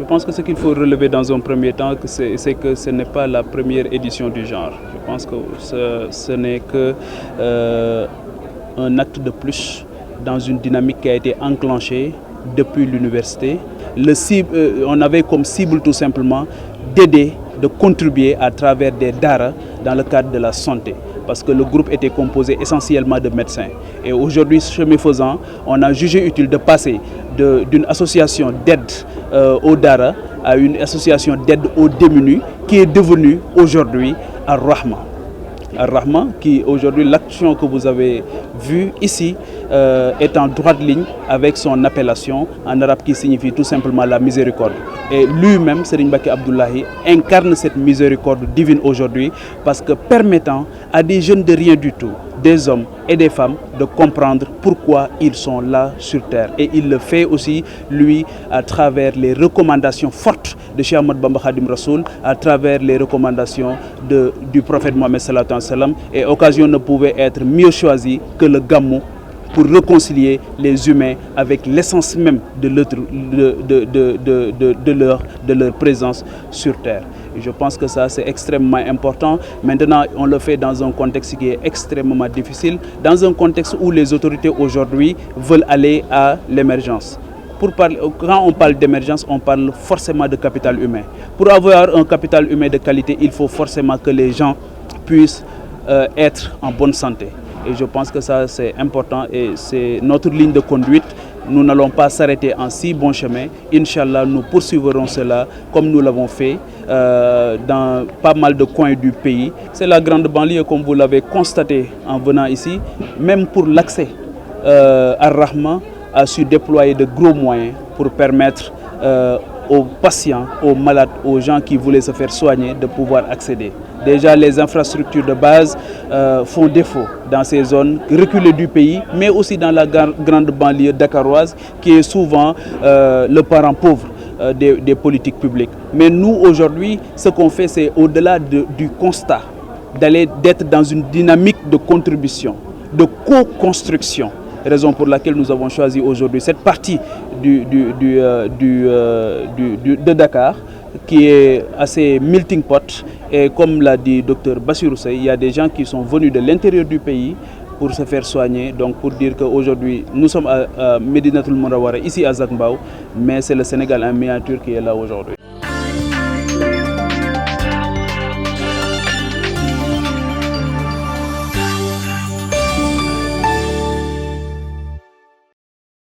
pense que ce qu'il faut relever dans un premier temps, c'est que ce n'est pas la première édition du genre. Je pense que ce n'est qu'un acte de plus dans une dynamique qui a été enclenchée depuis l'université. On avait comme cible tout simplement d'aider, de contribuer à travers des daara dans le cadre de la santé. Parce que le groupe était composé essentiellement de médecins. Et aujourd'hui, chemin faisant, on a jugé utile de passer d'une association d'aide aux daara à une association d'aide aux démunis qui est devenue aujourd'hui Ar-Rahma. Ar-Rahma, qui aujourd'hui, l'action que vous avez vue ici est en droite ligne avec son appellation en arabe qui signifie tout simplement la miséricorde. Et lui-même, Serigne Mbacké Abdoulaye, incarne cette miséricorde divine aujourd'hui parce que permettant à des jeunes de rien du tout, des hommes et des femmes, de comprendre pourquoi ils sont là sur terre. Et il le fait aussi, lui, à travers les recommandations fortes de Cheikh Ahmadou Bamba Khadim Rassoul, à travers les recommandations du prophète Mohammed sallallahu alayhi wa sallam. Et occasion ne pouvait être mieux choisie que le Gamou pour réconcilier les humains avec l'essence même de leur présence sur terre. Et je pense que ça, c'est extrêmement important. Maintenant, on le fait dans un contexte qui est extrêmement difficile, dans un contexte où les autorités aujourd'hui veulent aller à l'émergence. Quand on parle d'émergence, on parle forcément de capital humain. Pour avoir un capital humain de qualité, il faut forcément que les gens puissent être en bonne santé. Et je pense que ça, c'est important et c'est notre ligne de conduite. Nous n'allons pas s'arrêter en si bon chemin. Inch'Allah, nous poursuivrons cela comme nous l'avons fait dans pas mal de coins du pays. C'est la grande banlieue, comme vous l'avez constaté en venant ici. Même pour l'accès, Ar-Rahma a su déployer de gros moyens pour permettre aux patients, aux malades, aux gens qui voulaient se faire soigner de pouvoir accéder. Déjà, les infrastructures de base font défaut dans ces zones reculées du pays, mais aussi dans la grande banlieue dakaroise, qui est souvent le parent pauvre des politiques publiques. Mais nous, aujourd'hui, ce qu'on fait, c'est au-delà du constat d'être dans une dynamique de contribution, de co-construction. Raison pour laquelle nous avons choisi aujourd'hui cette partie de Dakar qui est assez melting pot. Et comme l'a dit Dr Bassirou Seye, il y a des gens qui sont venus de l'intérieur du pays pour se faire soigner. Donc pour dire qu'aujourd'hui, nous sommes à Médinatoul Mounawara, ici à Zac Mbao, mais c'est le Sénégal en miniature qui est là aujourd'hui.